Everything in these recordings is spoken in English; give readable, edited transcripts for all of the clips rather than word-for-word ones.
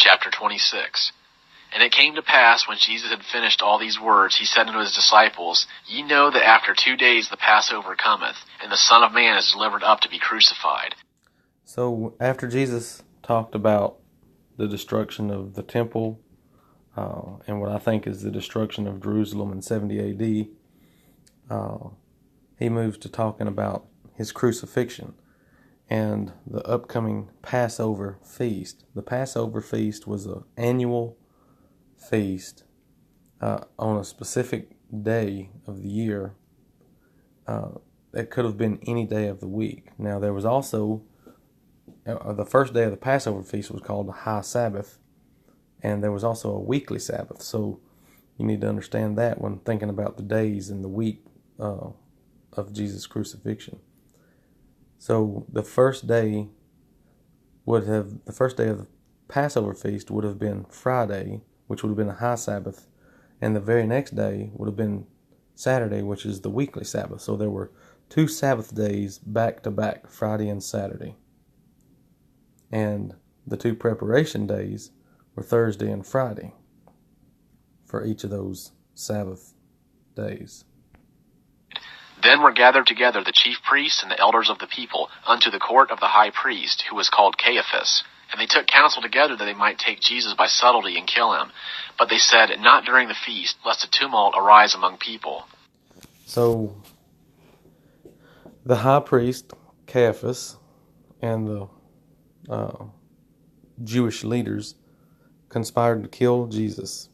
chapter 26. And it came to pass, when Jesus had finished all these words, he said unto his disciples, Ye know that after 2 days the Passover cometh, and the Son of Man is delivered up to be crucified. So after Jesus talked about the destruction of the temple, and what I think is the destruction of Jerusalem in 70 A.D., he moves to talking about his crucifixion and the upcoming Passover feast. The Passover feast was an annual feast on a specific day of the year. It could have been any day of the week. Now, there was also the first day of the Passover feast was called the High Sabbath, and there was also a weekly Sabbath. So you need to understand that when thinking about the days in the week of Jesus' crucifixion. So the first day of the Passover feast would have been Friday, which would have been a high Sabbath, and the very next day would have been Saturday, which is the weekly Sabbath. So there were 2 Sabbath days back to back, Friday and Saturday. And the 2 preparation days were Thursday and Friday for each of those Sabbath days. Then were gathered together the chief priests and the elders of the people unto the court of the high priest, who was called Caiaphas. And they took counsel together that they might take Jesus by subtlety and kill him. But they said, Not during the feast, lest a tumult arise among people. So the high priest, Caiaphas, and the Jewish leaders conspired to kill Jesus.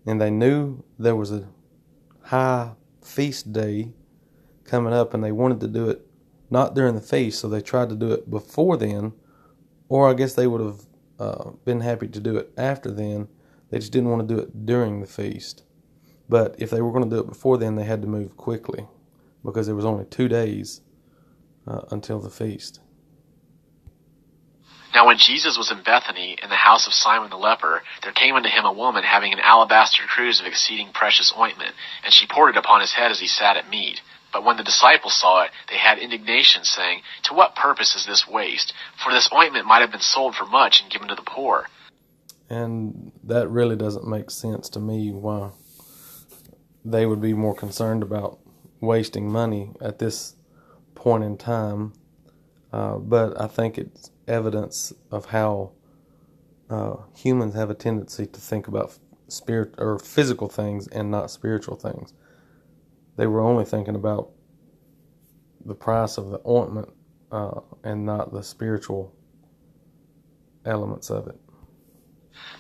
And they knew there was a high feast day coming up, and they wanted to do it not during the feast, so they tried to do it before then, or I guess they would have been happy to do it after then. They just didn't want to do it during the feast. But if they were going to do it before then, they had to move quickly, because there was only 2 days until the feast. Now when Jesus was in Bethany, in the house of Simon the leper, there came unto him a woman having an alabaster cruse of exceeding precious ointment, and she poured it upon his head as he sat at meat. But when the disciples saw it, they had indignation, saying, To what purpose is this waste? For this ointment might have been sold for much and given to the poor. And that really doesn't make sense to me, why they would be more concerned about wasting money at this point in time. But I think it's evidence of how humans have a tendency to think about spirit or physical things and not spiritual things. They were only thinking about the price of the ointment and not the spiritual elements of it.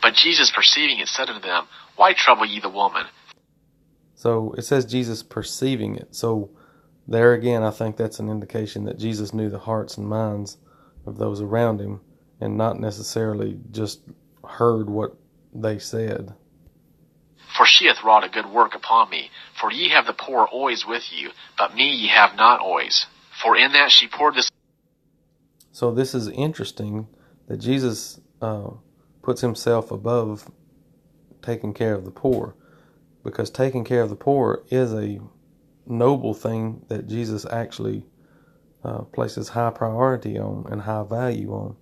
But Jesus, perceiving it, said unto them, Why trouble ye the woman? So it says Jesus perceiving it. So there again, I think that's an indication that Jesus knew the hearts and minds of those around him and not necessarily just heard what they said. For she hath wrought a good work upon me. For ye have the poor always with you, but me ye have not always. For in that she poured this... So this is interesting that Jesus puts himself above taking care of the poor, because taking care of the poor is a noble thing that Jesus actually places high priority on and high value on.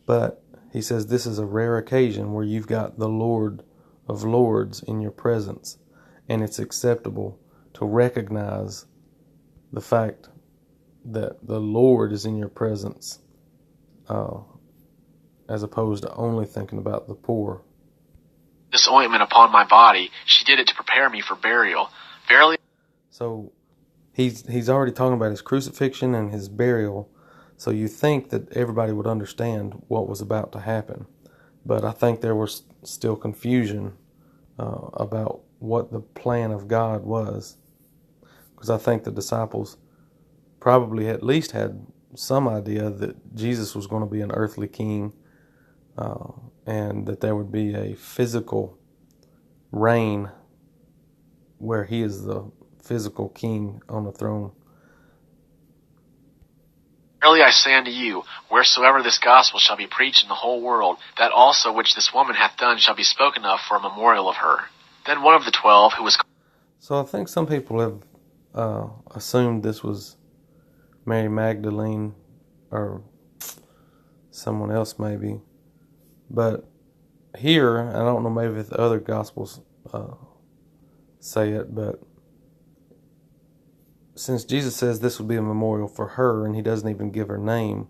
But he says this is a rare occasion where you've got the Lord of Lords in your presence, and it's acceptable to recognize the fact that the Lord is in your presence, as opposed to only thinking about the poor. This ointment upon my body, she did it to prepare me for burial. Verily. So he's already talking about his crucifixion and his burial, so you think that everybody would understand what was about to happen. But I think there was still confusion about what the plan of God was, because I think the disciples probably at least had some idea that Jesus was going to be an earthly king, and that there would be a physical reign where he is the physical king on the throne. Verily I say unto you, wheresoever this gospel shall be preached in the whole world, that also which this woman hath done shall be spoken of for a memorial of her. Then one of the 12, who was... So I think some people have assumed this was Mary Magdalene or someone else maybe, but here, I don't know, maybe if the other Gospels say it, but since Jesus says this would be a memorial for her, and he doesn't even give her name,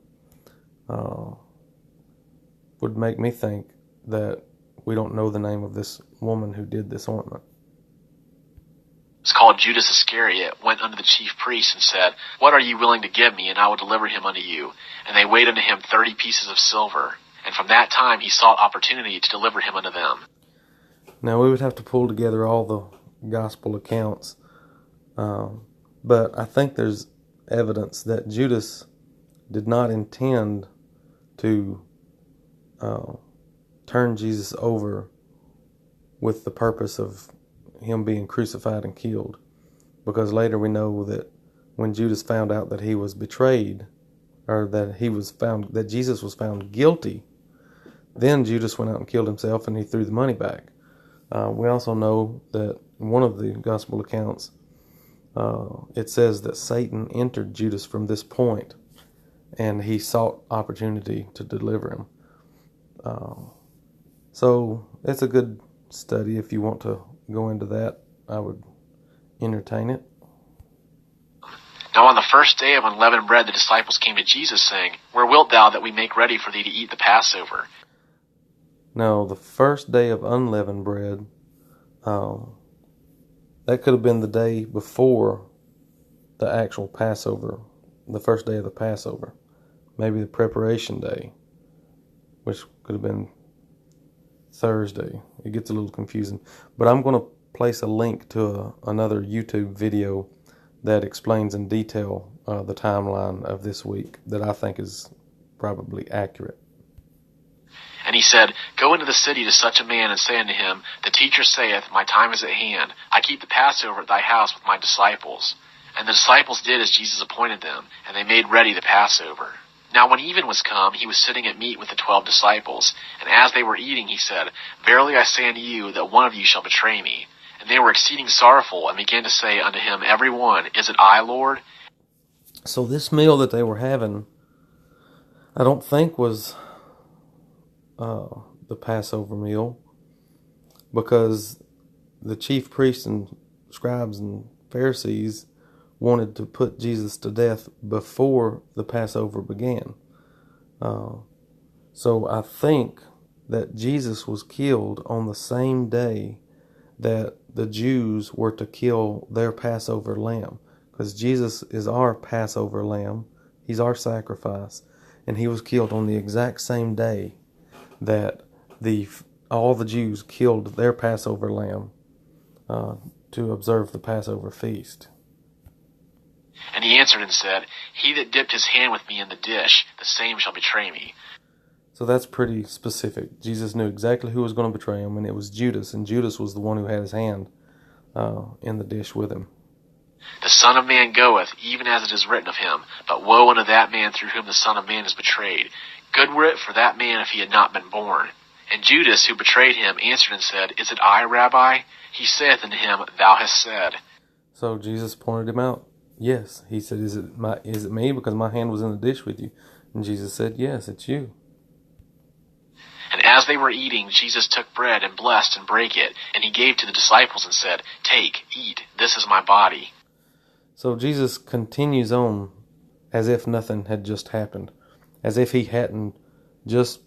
would make me think that we don't know the name of this woman who did this ointment. It's called Judas Iscariot, went unto the chief priests and said, What are you willing to give me, and I will deliver him unto you? And they weighed unto him 30 pieces of silver. And from that time he sought opportunity to deliver him unto them. Now we would have to pull together all the gospel accounts, but I think there's evidence that Judas did not intend to turn Jesus over with the purpose of him being crucified and killed, because later we know that when Judas found out that he was betrayed, or that Jesus was found guilty, then Judas went out and killed himself, and he threw the money back. We also know that in one of the gospel accounts, it says that Satan entered Judas from this point, and he sought opportunity to deliver him. So it's a good study. If you want to go into that, I would entertain it. Now on the first day of unleavened bread, the disciples came to Jesus, saying, Where wilt thou that we make ready for thee to eat the Passover? Now, the first day of unleavened bread, that could have been the day before the actual Passover, the first day of the Passover. Maybe the preparation day, which could have been Thursday. It gets a little confusing. But I'm going to place a link to another YouTube video that explains in detail the timeline of this week that I think is probably accurate. And he said, Go into the city to such a man, and say unto him, The teacher saith, My time is at hand. I keep the Passover at thy house with my disciples. And the disciples did as Jesus appointed them, and they made ready the Passover. Now when even was come, he was sitting at meat with the 12 disciples. And as they were eating, he said, Verily I say unto you, that one of you shall betray me. And they were exceeding sorrowful, and began to say unto him, every one, Is it I, Lord? So this meal that they were having, I don't think was the Passover meal, because the chief priests and scribes and Pharisees wanted to put Jesus to death before the Passover began. So I think that Jesus was killed on the same day that the Jews were to kill their Passover lamb, because Jesus is our Passover lamb. He's our sacrifice, and he was killed on the exact same day that all the Jews killed their Passover lamb to observe the Passover feast. And he answered and said, He that dipped his hand with me in the dish, the same shall betray me. So that's pretty specific. Jesus knew exactly who was going to betray him, and it was Judas, and Judas was the one who had his hand in the dish with him. The Son of Man goeth, even as it is written of him, but woe unto that man through whom the Son of Man is betrayed. Good were it for that man if he had not been born. And Judas, who betrayed him, answered and said, Is it I, Rabbi? He saith unto him, Thou hast said. So Jesus pointed him out. Yes, he said, Is it me? Because my hand was in the dish with you. And Jesus said, Yes, it's you. And as they were eating, Jesus took bread and blessed and brake it, and he gave to the disciples and said, Take, eat, this is my body. So Jesus continues on as if nothing had just happened, as if he hadn't just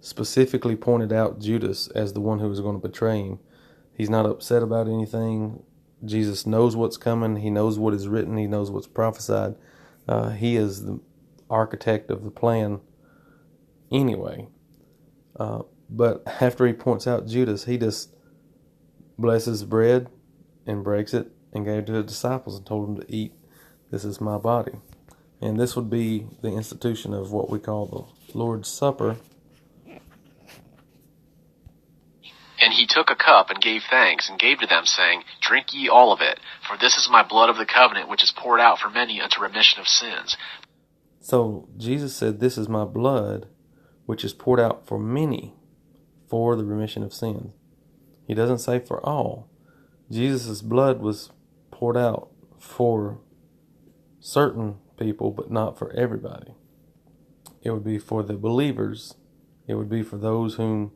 specifically pointed out Judas as the one who was going to betray him. He's not upset about anything. Jesus knows what's coming. He knows what is written. He knows what's prophesied. He is the architect of the plan anyway. But after he points out Judas, he just blesses the bread and breaks it and gave it to the disciples and told them to eat. This is my body. And this would be the institution of what we call the Lord's Supper. And he took a cup and gave thanks, and gave to them, saying, Drink ye all of it, for this is my blood of the covenant, which is poured out for many unto remission of sins. So Jesus said, This is my blood, which is poured out for many, for the remission of sins. He doesn't say for all. Jesus' blood was poured out for certain people, but not for everybody. It would be for the believers. It would be for those whom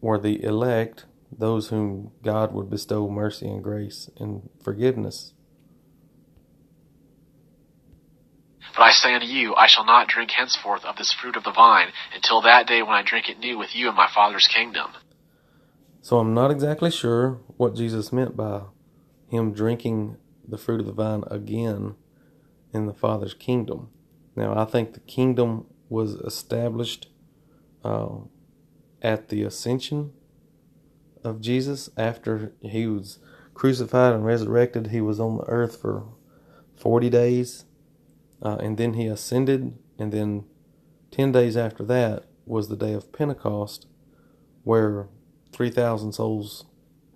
were the elect, those whom God would bestow mercy and grace and forgiveness. But I say unto you, I shall not drink henceforth of this fruit of the vine until that day when I drink it new with you in my Father's kingdom. So I'm not exactly sure what Jesus meant by him drinking the fruit of the vine again in the Father's kingdom. Now, I think the kingdom was established at the ascension of Jesus. After he was crucified and resurrected, he was on the earth for 40 days, and then he ascended, and then 10 days after that was the day of Pentecost, where 3,000 souls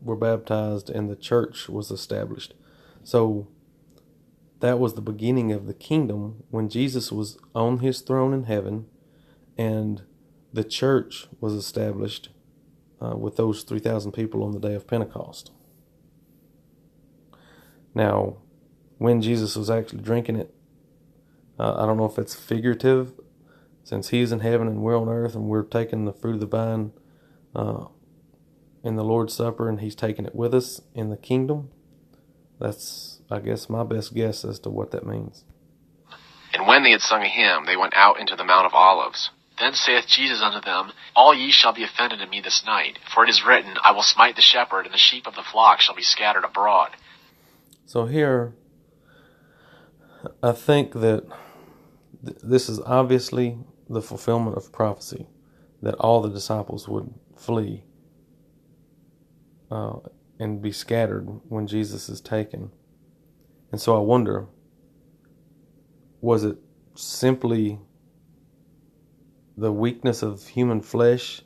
were baptized and the church was established. So that was the beginning of the kingdom when Jesus was on his throne in heaven, and the church was established with those 3,000 people on the day of Pentecost. Now, when Jesus was actually drinking it, I don't know if it's figurative, since he's in heaven and we're on earth and we're taking the fruit of the vine in the Lord's Supper, and he's taking it with us in the kingdom. That's, I guess, my best guess as to what that means. And when they had sung a hymn, they went out into the Mount of Olives. Then saith Jesus unto them, All ye shall be offended in me this night, for it is written, I will smite the shepherd, and the sheep of the flock shall be scattered abroad. So here, I think that this is obviously the fulfillment of prophecy, that all the disciples would flee and be scattered when Jesus is taken. And so I wonder, was it simply the weakness of human flesh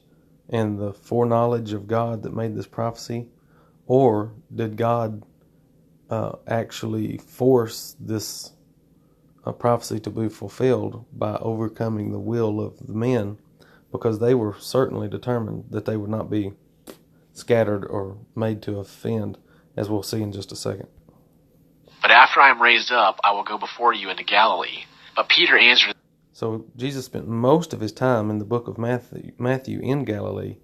and the foreknowledge of God that made this prophecy? Or did God actually force this prophecy to be fulfilled by overcoming the will of the men, because they were certainly determined that they would not be scattered or made to offend, as we'll see in just a second. But after I am raised up, I will go before you into Galilee. But Peter answered. So Jesus spent most of his time in the book of Matthew in Galilee,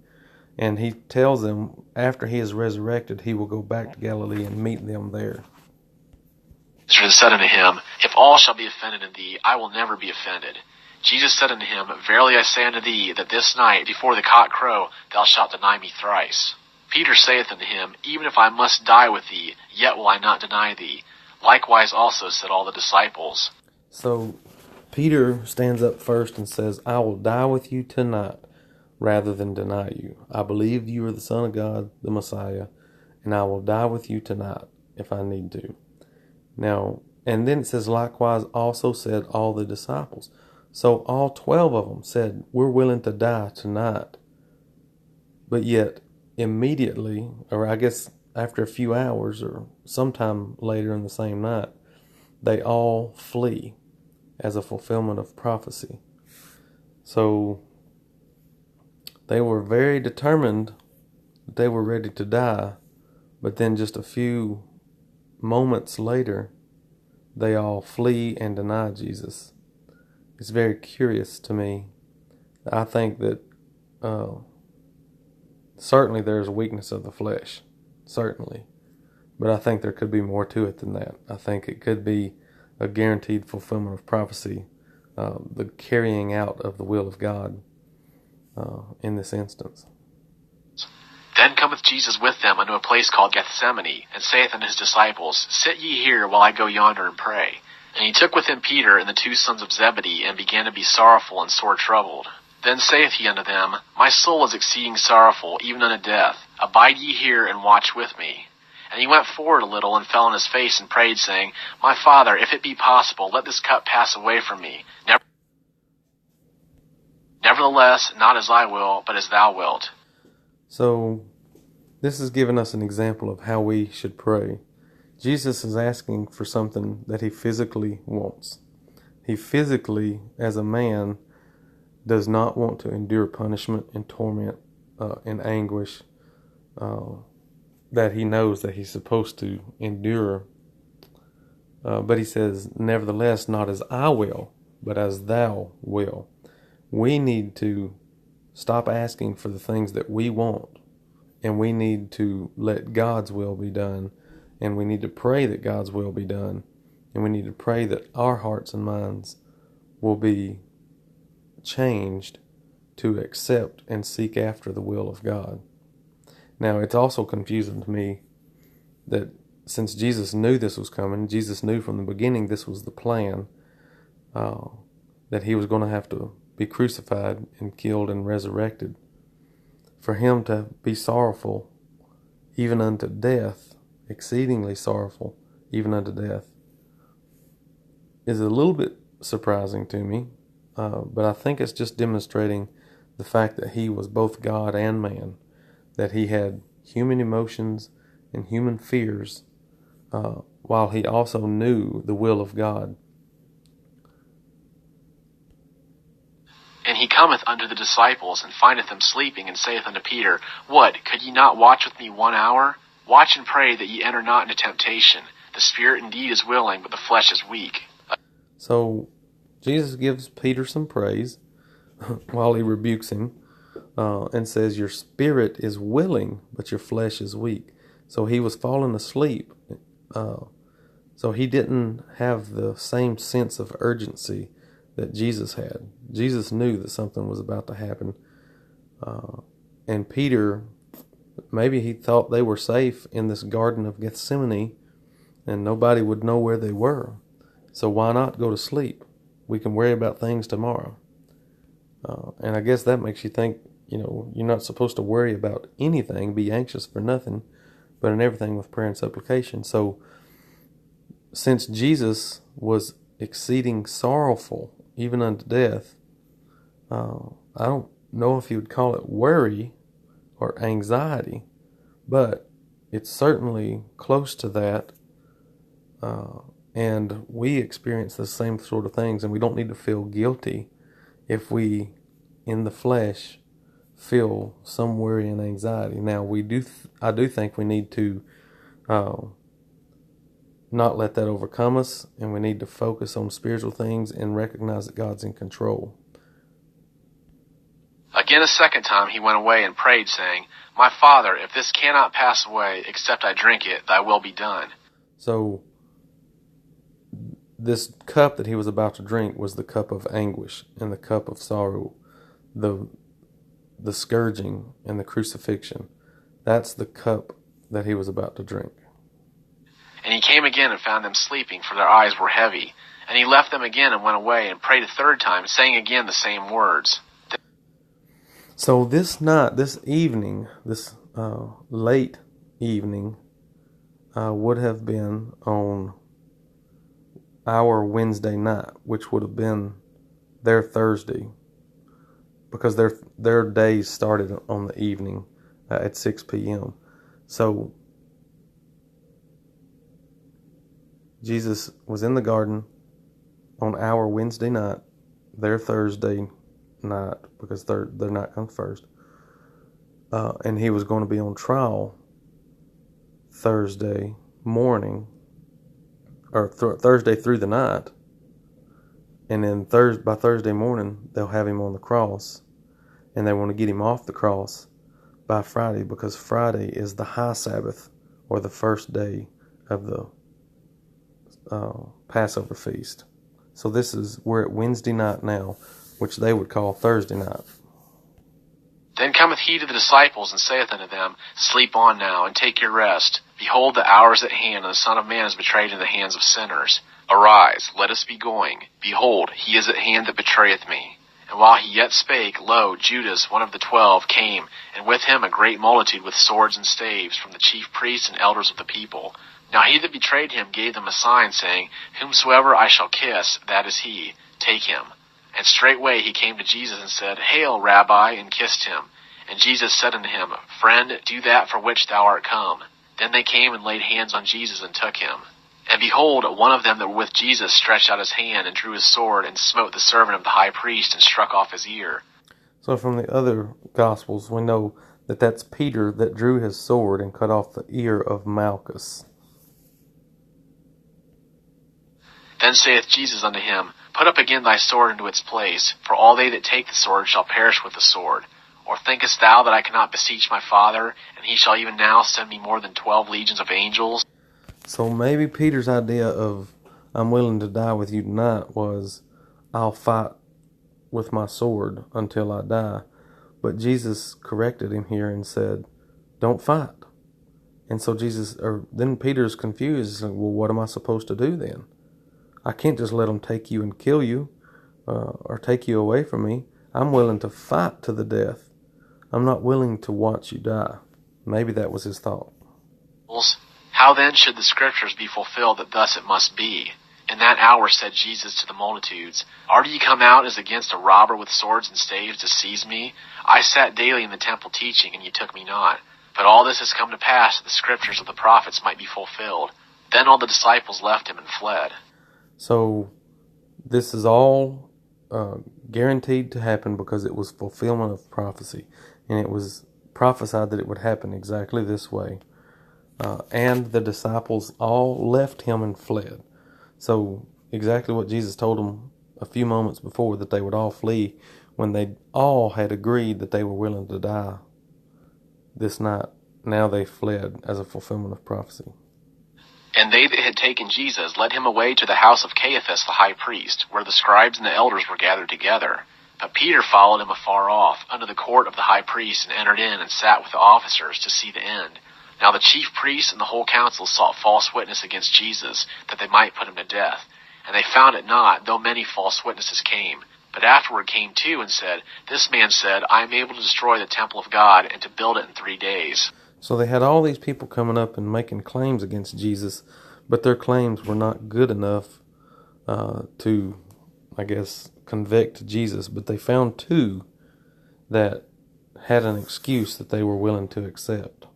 and he tells them after he is resurrected, he will go back to Galilee and meet them there. Jesus said unto him, If all shall be offended in thee, I will never be offended. Jesus said unto him, Verily I say unto thee, that this night, before the cock crow, thou shalt deny me thrice. Peter saith unto him, Even if I must die with thee, yet will I not deny thee. Likewise also said all the disciples. So Peter stands up first and says, I will die with you tonight rather than deny you. I believe you are the Son of God, the Messiah, and I will die with you tonight if I need to. Now, and then it says, likewise also said all the disciples. So all 12 of them said, we're willing to die tonight. But yet, immediately, or I guess after a few hours or sometime later in the same night, they all flee as a fulfillment of prophecy. So they were very determined that they were ready to die, but then just a few moments later, they all flee and deny Jesus. It's very curious to me. I think that certainly there's a weakness of the flesh, certainly. But I think there could be more to it than that. I think it could be a guaranteed fulfillment of prophecy, the carrying out of the will of God in this instance. Then cometh Jesus with them unto a place called Gethsemane, and saith unto his disciples, Sit ye here while I go yonder and pray. And he took with him Peter and the 2 sons of Zebedee, and began to be sorrowful and sore troubled. Then saith he unto them, My soul is exceeding sorrowful, even unto death. Abide ye here, and watch with me. And he went forward a little, and fell on his face, and prayed, saying, My Father, if it be possible, let this cup pass away from me. Nevertheless, not as I will, but as thou wilt. So, this is giving us an example of how we should pray. Jesus is asking for something that he physically wants. He physically, as a man, does not want to endure punishment and torment and anguish that he knows that he's supposed to endure. But he says, nevertheless, not as I will, but as thou will. We need to stop asking for the things that we want, and we need to let God's will be done, and we need to pray that God's will be done, and we need to pray that our hearts and minds will be changed to accept and seek after the will of God. Now, it's also confusing to me that since Jesus knew this was coming, Jesus knew from the beginning this was the plan, that he was going to have to be crucified and killed and resurrected. For him to be sorrowful even unto death, exceedingly sorrowful even unto death, is a little bit surprising to me, but I think it's just demonstrating the fact that he was both God and man, that he had human emotions and human fears, while he also knew the will of God. And he cometh unto the disciples, and findeth them sleeping, and saith unto Peter, What, could ye not watch with me 1 hour? Watch and pray that ye enter not into temptation. The spirit indeed is willing, but the flesh is weak. So Jesus gives Peter some praise while he rebukes him, and says, your spirit is willing, but your flesh is weak. So he was falling asleep. So he didn't have the same sense of urgency that Jesus had. Jesus knew that something was about to happen. And Peter, maybe he thought they were safe in this Garden of Gethsemane and nobody would know where they were. So why not go to sleep? We can worry about things tomorrow. And I guess that makes you think, you're not supposed to worry about anything, be anxious for nothing, but in everything with prayer and supplication. So since Jesus was exceeding sorrowful, even unto death, I don't know if you would call it worry or anxiety, but it's certainly close to that. And we experience the same sort of things, and we don't need to feel guilty if we, in the flesh, feel some worry and anxiety. Now, I do think we need to not let that overcome us, and we need to focus on spiritual things and recognize that God's in control. Again a second time he went away and prayed, saying, My Father, if this cannot pass away, except I drink it, thy will be done. So this cup that he was about to drink was the cup of anguish and the cup of sorrow, the scourging and the crucifixion. That's the cup that he was about to drink. And he came again and found them sleeping, for their eyes were heavy. And he left them again and went away and prayed a third time, saying again the same words. So this night, this evening, this late evening, would have been on our Wednesday night, which would have been their Thursday, because their days started on the evening at 6 p.m. So Jesus was in the garden on our Wednesday night, their Thursday night, because their night comes first, and he was going to be on trial Thursday morning, or Thursday through the night, and then by Thursday morning they'll have him on the cross, and they want to get him off the cross by Friday, because Friday is the high Sabbath, or the first day of the Passover feast. So we're at Wednesday night now, which they would call Thursday night. Then cometh he to the disciples, and saith unto them, Sleep on now, and take your rest. Behold, the hour is at hand, and the Son of Man is betrayed into the hands of sinners. Arise, let us be going. Behold, he is at hand that betrayeth me. And while he yet spake, lo, Judas, one of the 12, came, and with him a great multitude with swords and staves, from the chief priests and elders of the people. Now he that betrayed him gave them a sign, saying, Whomsoever I shall kiss, that is he. Take him. And straightway he came to Jesus and said, Hail, Rabbi, and kissed him. And Jesus said unto him, Friend, do that for which thou art come. Then they came and laid hands on Jesus and took him. And behold, one of them that were with Jesus stretched out his hand and drew his sword and smote the servant of the high priest and struck off his ear. So from the other Gospels, we know that that's Peter that drew his sword and cut off the ear of Malchus. Then saith Jesus unto him, Put up again thy sword into its place, for all they that take the sword shall perish with the sword. Or thinkest thou that I cannot beseech my Father, and he shall even now send me more than 12 legions of angels? So maybe Peter's idea of, I'm willing to die with you tonight, was, I'll fight with my sword until I die. But Jesus corrected him here and said, don't fight. And so then Peter's confused. Well, what am I supposed to do then? I can't just let them take you and kill you, or take you away from me. I'm willing to fight to the death. I'm not willing to watch you die. Maybe that was his thought. How then should the scriptures be fulfilled that thus it must be? In that hour said Jesus to the multitudes, Are ye come out as against a robber with swords and staves to seize me? I sat daily in the temple teaching, and ye took me not. But all this has come to pass that the scriptures of the prophets might be fulfilled. Then all the disciples left him and fled. So this is all guaranteed to happen because it was fulfillment of prophecy. And it was prophesied that it would happen exactly this way. And the disciples all left him and fled. So exactly what Jesus told them a few moments before, that they would all flee, when they all had agreed that they were willing to die this night. Now they fled as a fulfillment of prophecy. And they that had taken Jesus led him away to the house of Caiaphas the high priest, where the scribes and the elders were gathered together. But Peter followed him afar off, unto the court of the high priest, and entered in, and sat with the officers to see the end. Now the chief priests and the whole council sought false witness against Jesus, that they might put him to death. And they found it not, though many false witnesses came. But afterward came two, and said, This man said, I am able to destroy the temple of God, and to build it in 3 days. So they had all these people coming up and making claims against Jesus, but their claims were not good enough to, I guess, convict Jesus. But they found two that had an excuse that they were willing to accept.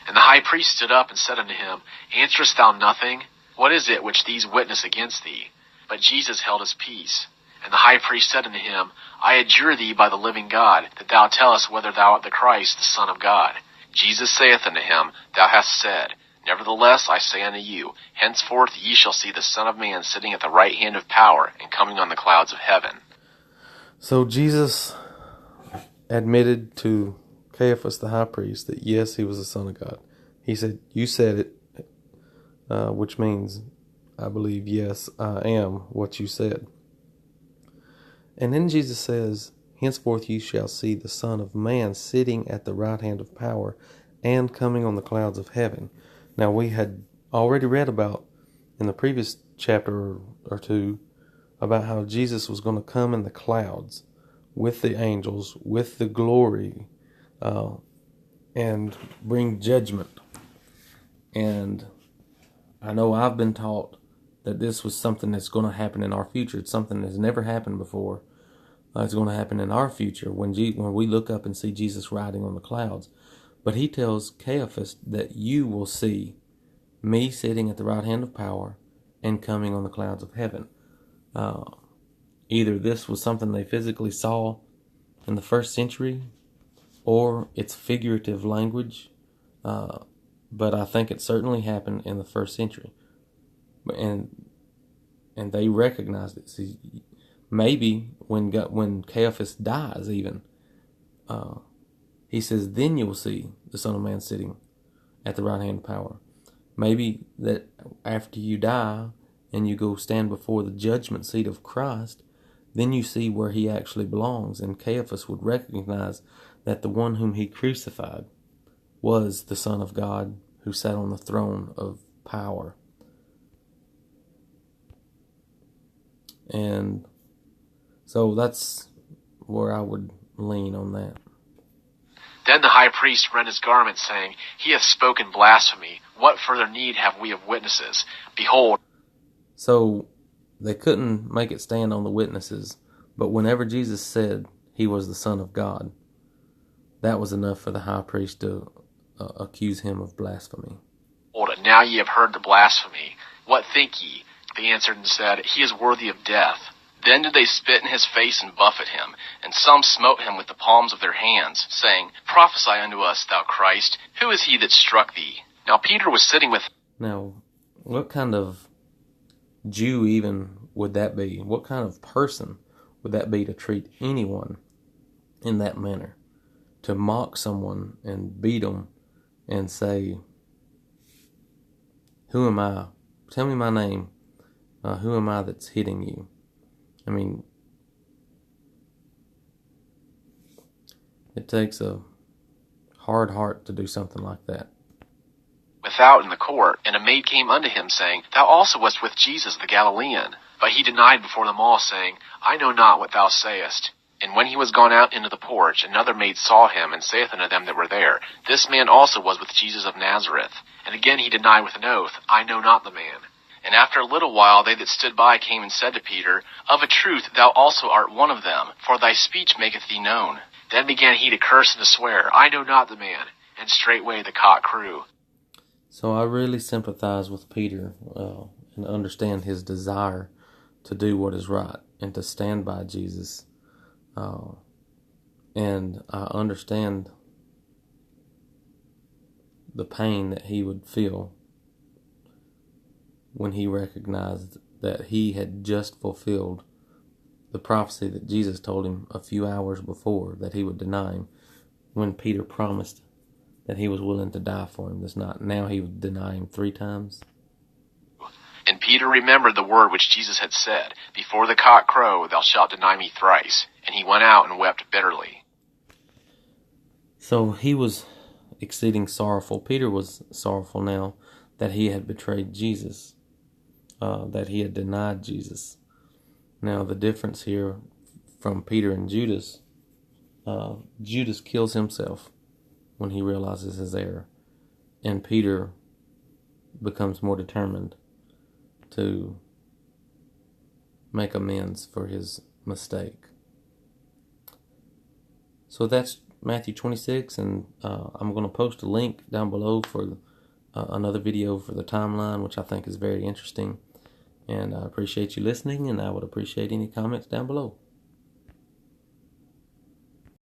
And the high priest stood up and said unto him, Answerest thou nothing? What is it which these witness against thee? But Jesus held his peace. And the high priest said unto him, I adjure thee by the living God, that thou tell us whether thou art the Christ, the Son of God. Jesus saith unto him, Thou hast said. Nevertheless I say unto you, henceforth ye shall see the Son of Man sitting at the right hand of power, and coming on the clouds of heaven. So Jesus admitted to Caiaphas the high priest that yes, he was the Son of God. He said, you said it, which means, I believe, yes, I am what you said. And then Jesus says, henceforth you shall see the Son of Man sitting at the right hand of power and coming on the clouds of heaven. Now we had already read about, in the previous chapter or two, about how Jesus was going to come in the clouds with the angels, with the glory, and bring judgment. And I know I've been taught that this was something that's going to happen in our future. It's something that's never happened before. It's going to happen in our future when we look up and see Jesus riding on the clouds. But he tells Caiaphas that you will see me sitting at the right hand of power and coming on the clouds of heaven. Either this was something they physically saw in the first century, or it's figurative language. But I think it certainly happened in the first century. And they recognized it. See, maybe when Caiaphas dies even, he says, then you'll see the Son of Man sitting at the right hand of power. Maybe that after you die and you go stand before the judgment seat of Christ, then you see where he actually belongs. And Caiaphas would recognize that the one whom he crucified was the Son of God who sat on the throne of power. And so that's where I would lean on that. Then the high priest rent his garment, saying, He hath spoken blasphemy. What further need have we of witnesses? Behold. So they couldn't make it stand on the witnesses, but whenever Jesus said he was the Son of God, that was enough for the high priest to accuse him of blasphemy. Behold, now ye have heard the blasphemy. What think ye? They answered and said, He is worthy of death. Then did they spit in his face and buffet him, and some smote him with the palms of their hands, saying, Prophesy unto us, thou Christ, who is he that struck thee? Now Peter was sitting with... Now, what kind of Jew even would that be? What kind of person would that be to treat anyone in that manner, to mock someone and beat them and say, "Who am I? Tell me my name. Who am I that's hitting you?" I mean, it takes a hard heart to do something like that. Without in the court, and a maid came unto him, saying, Thou also wast with Jesus the Galilean. But he denied before them all, saying, I know not what thou sayest. And when he was gone out into the porch, another maid saw him, and saith unto them that were there, This man also was with Jesus of Nazareth. And again he denied with an oath, I know not the man. And after a little while they that stood by came and said to Peter, Of a truth thou also art one of them, for thy speech maketh thee known. Then began he to curse and to swear, I know not the man. And straightway the cock crew. So I really sympathize with Peter and understand his desire to do what is right and to stand by Jesus. And I understand the pain that he would feel when he recognized that he had just fulfilled the prophecy that Jesus told him a few hours before, that he would deny him, when Peter promised that he was willing to die for him this night. Now he would deny him 3 times. And Peter remembered the word which Jesus had said, Before the cock crow, thou shalt deny me thrice. And he went out and wept bitterly. So he was exceeding sorrowful. Peter was sorrowful now that he had betrayed Jesus, that he had denied Jesus. Now the difference here from Peter and Judas, Judas kills himself when he realizes his error, and Peter becomes more determined to make amends for his mistake. So that's Matthew 26, and I'm going to post a link down below for another video for the timeline, which I think is very interesting. And I appreciate you listening, and I would appreciate any comments down below.